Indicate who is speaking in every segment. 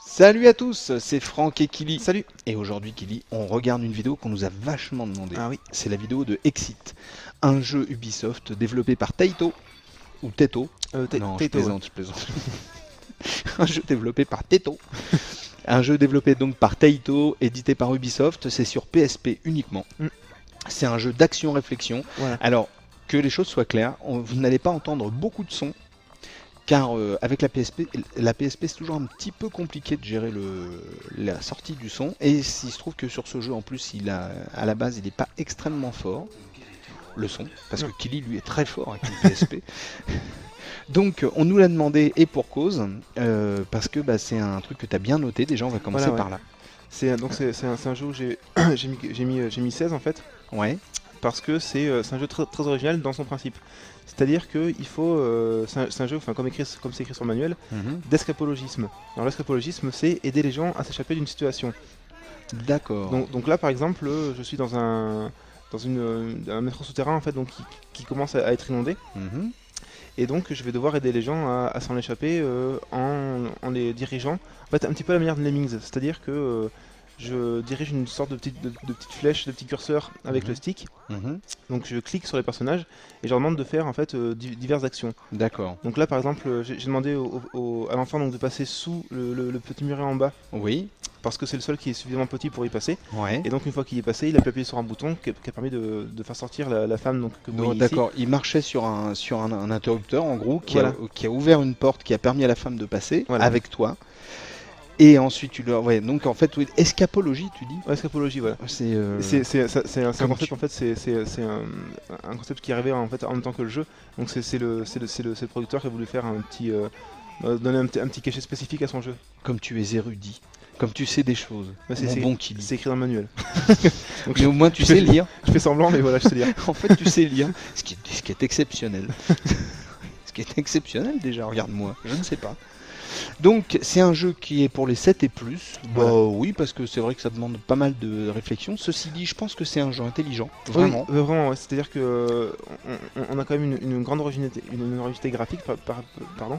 Speaker 1: Salut à tous, c'est Franck et Kili.
Speaker 2: Salut.
Speaker 1: Et aujourd'hui Kili, on regarde une vidéo qu'on nous a vachement demandé.
Speaker 2: Ah oui.
Speaker 1: C'est la vidéo de Exit, un jeu Ubisoft développé par Taito, ou Teto. Non, je plaisante, je plaisante. Un jeu développé par Teto. Un jeu développé donc par Taito, édité par Ubisoft, c'est sur PSP uniquement. C'est un jeu d'action-réflexion.
Speaker 2: Voilà.
Speaker 1: Alors, que les choses soient claires, vous n'allez pas entendre beaucoup de sons. Car avec la PSP c'est toujours un petit peu compliqué de gérer la sortie du son. Et il se trouve que sur ce jeu en plus, à la base, il n'est pas extrêmement fort, le son. Parce que Kili, lui, est très fort avec une PSP. Donc on nous l'a demandé et pour cause, parce que c'est un truc que tu as bien noté. Déjà, on va commencer par là.
Speaker 2: C'est un jeu où j'ai mis 16 en fait.
Speaker 1: Ouais.
Speaker 2: Parce que c'est un jeu très, très original dans son principe. C'est-à-dire qu'il faut, c'est un jeu, comme c'est écrit sur le manuel, d'escapologisme. Alors l'escapologisme, c'est aider les gens à s'échapper d'une situation.
Speaker 1: D'accord.
Speaker 2: Donc là, par exemple, je suis dans un métro souterrain en fait, donc qui commence à être inondé. Et donc je vais devoir aider les gens à s'en échapper en les dirigeant. En fait, un petit peu à la manière de Lemmings, c'est-à-dire que je dirige une sorte de petite flèche, de petit curseur avec le stick. Donc je clique sur les personnages et je leur demande de faire en fait diverses actions.
Speaker 1: D'accord.
Speaker 2: Donc là par exemple j'ai demandé à l'enfant de passer sous le petit muret en bas.
Speaker 1: Oui.
Speaker 2: Parce que c'est le seul qui est suffisamment petit pour y passer.
Speaker 1: Ouais.
Speaker 2: Et donc une fois qu'il y est passé, il a pu appuyer sur un bouton qui a permis de faire sortir la femme donc, que vous voyez ici.
Speaker 1: D'accord, il marchait sur un interrupteur en gros qui a ouvert une porte qui a permis à la femme de passer avec toi. Et ensuite tu leur... Ouais, donc en fait, escapologie tu dis.
Speaker 2: Ouais, escapologie, voilà.
Speaker 1: C'est
Speaker 2: un concept en fait, c'est un concept qui est arrivé en fait en même temps que le jeu. Donc c'est le producteur qui a voulu faire un petit donner un petit cachet spécifique à son jeu.
Speaker 1: Comme tu es érudit, comme tu sais des choses.
Speaker 2: C'est
Speaker 1: bon Kili.
Speaker 2: C'est écrit dans le manuel.
Speaker 1: Donc, mais au moins tu sais lire.
Speaker 2: Je fais semblant, mais voilà, je sais lire.
Speaker 1: En fait, tu sais lire, ce qui est exceptionnel. Ce qui est exceptionnel déjà, regarde-moi, je ne sais pas. Donc c'est un jeu qui est pour les 7 et plus. Oui, parce que c'est vrai que ça demande pas mal de réflexion. Ceci dit, je pense que c'est un jeu intelligent. Vraiment.
Speaker 2: Oui, vraiment, ouais. C'est-à-dire que on a quand même une grande originalité graphique, pardon.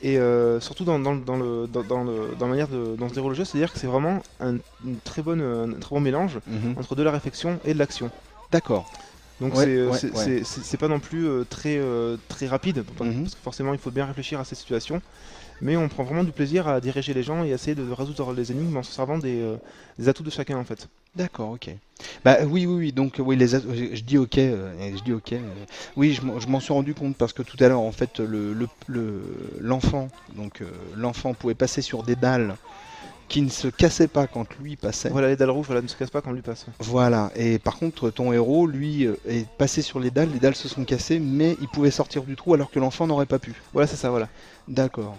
Speaker 2: Et surtout dans la manière dont se déroule le jeu, c'est-à-dire que c'est vraiment un très bon mélange entre de la réflexion et de l'action.
Speaker 1: D'accord.
Speaker 2: Donc c'est pas non plus très rapide, parce que forcément il faut bien réfléchir à ces situations. Mais on prend vraiment du plaisir à diriger les gens et à essayer de résoudre les énigmes en se servant des atouts de chacun en fait.
Speaker 1: D'accord, ok. Oui, donc oui, je dis ok, oui, je m'en suis rendu compte parce que tout à l'heure, en fait, l'enfant pouvait passer sur des dalles qui ne se cassaient pas quand lui passait.
Speaker 2: Voilà, les dalles rouges, ne se cassent pas quand lui passe.
Speaker 1: Voilà, et par contre, ton héros, lui, est passé sur les dalles se sont cassées, mais il pouvait sortir du trou alors que l'enfant n'aurait pas pu.
Speaker 2: Voilà, c'est ça, voilà.
Speaker 1: D'accord.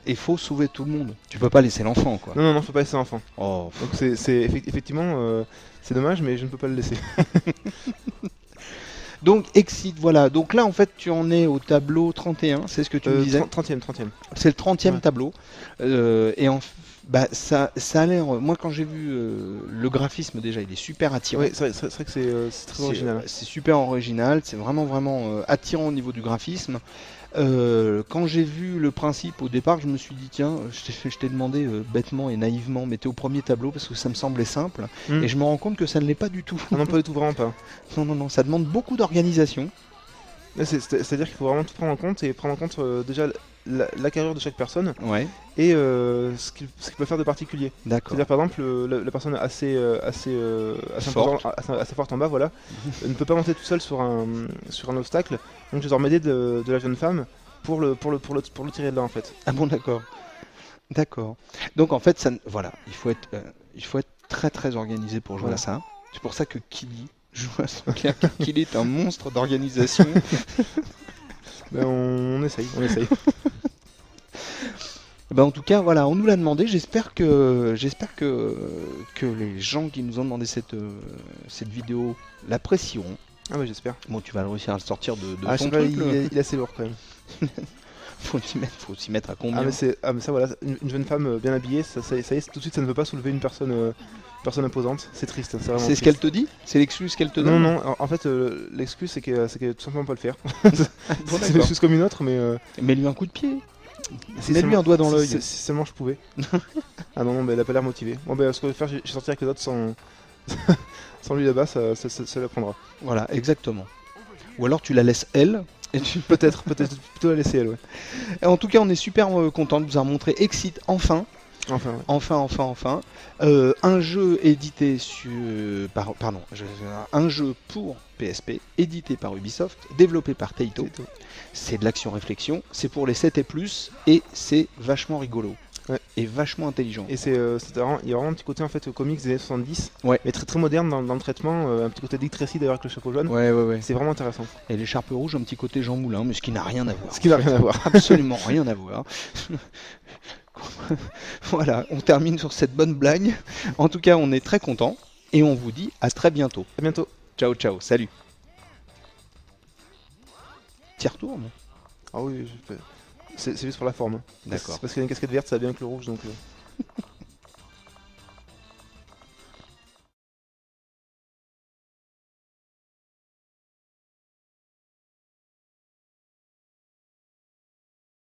Speaker 1: Il faut sauver tout le monde. Tu peux pas laisser l'enfant, quoi.
Speaker 2: Non, faut pas laisser l'enfant.
Speaker 1: Oh.
Speaker 2: Donc effectivement, c'est dommage, mais je ne peux pas le laisser.
Speaker 1: Donc, Exit, voilà. Donc là, en fait, tu en es au tableau 31, c'est ce que tu me disais.
Speaker 2: 30e.
Speaker 1: C'est le 30e tableau. Et ça a l'air... Moi, quand j'ai vu le graphisme, déjà, il est super attirant.
Speaker 2: Oui, c'est vrai que c'est très original.
Speaker 1: C'est super original, c'est vraiment attirant au niveau du graphisme. Quand j'ai vu le principe au départ, je me suis dit tiens, je t'ai demandé bêtement et naïvement, mais t'es au premier tableau parce que ça me semblait simple, et je me rends compte que ça ne l'est pas du tout.
Speaker 2: Non, pas du tout, vraiment pas.
Speaker 1: Non, ça demande beaucoup d'organisation.
Speaker 2: C'est-à-dire qu'il faut vraiment tout prendre en compte et prendre en compte déjà la carrure de chaque personne et ce qu'il peut faire de particulier. C'est-à-dire par exemple la personne assez forte en bas, voilà, ne peut pas monter tout seul sur un obstacle, donc je dois m'aider de la jeune femme pour le tirer de là en fait.
Speaker 1: Ah bon, d'accord. Donc en fait il faut être très très organisé pour jouer à ça. C'est pour ça que Kili joue à son clair, car Kili est un monstre d'organisation.
Speaker 2: On essaye.
Speaker 1: En tout cas, voilà, on nous l'a demandé. J'espère que les gens qui nous ont demandé cette vidéo l'apprécieront.
Speaker 2: Ah ouais, j'espère.
Speaker 1: Bon, tu vas réussir à le sortir de
Speaker 2: ton truc. Il est assez lourd quand même.
Speaker 1: faut s'y mettre à combien?
Speaker 2: Mais ça voilà, une jeune femme bien habillée, ça y est, tout de suite ça ne veut pas soulever une personne personne imposante, c'est triste, c'est vraiment
Speaker 1: C'est ce
Speaker 2: triste.
Speaker 1: qu'elle te dit? C'est l'excuse qu'elle te donne?
Speaker 2: Non, en fait, l'excuse c'est qu'elle tout simplement pas le faire.
Speaker 1: Bon,
Speaker 2: C'est une
Speaker 1: d'accord.
Speaker 2: excuse comme une autre, mais
Speaker 1: Mets-lui un coup de pied.
Speaker 2: si
Speaker 1: Mets-lui un doigt dans l'œil.
Speaker 2: Si seulement je pouvais. Ah non, mais elle a pas l'air motivée. Bon, ben ce qu'on va faire, j'ai sorti avec les autres sans, sans lui là-bas, ça l'apprendra.
Speaker 1: Voilà, exactement. Ou alors tu la laisses elle. Et tu...
Speaker 2: Peut-être plutôt la laisser elle, ouais.
Speaker 1: En tout cas, on est super content de vous avoir montré Exit enfin.
Speaker 2: Enfin, ouais.
Speaker 1: Enfin. Un jeu édité sur... un jeu pour PSP, édité par Ubisoft, développé par Taito. C'est de l'action-réflexion, c'est pour les 7 et plus, et c'est vachement rigolo.
Speaker 2: Ouais.
Speaker 1: Et vachement intelligent.
Speaker 2: Et il y a vraiment un petit côté en fait comics des années 70,
Speaker 1: ouais.
Speaker 2: mais très moderne dans le traitement, un petit côté Dick Tracy d'ailleurs avec le chapeau jaune.
Speaker 1: Ouais.
Speaker 2: C'est vraiment intéressant.
Speaker 1: Et l'écharpe rouge, un petit côté Jean Moulin, mais ce qui n'a rien à voir.
Speaker 2: Ce qui n'a rien à voir.
Speaker 1: Absolument rien à voir. Voilà, on termine sur cette bonne blague. En tout cas, on est très content et on vous dit à très bientôt.
Speaker 2: À bientôt.
Speaker 1: Ciao, salut. T'y retournes?
Speaker 2: Ah oui, c'est juste pour la forme.
Speaker 1: D'accord.
Speaker 2: C'est parce qu'il y a une casquette verte, ça va bien avec le rouge donc.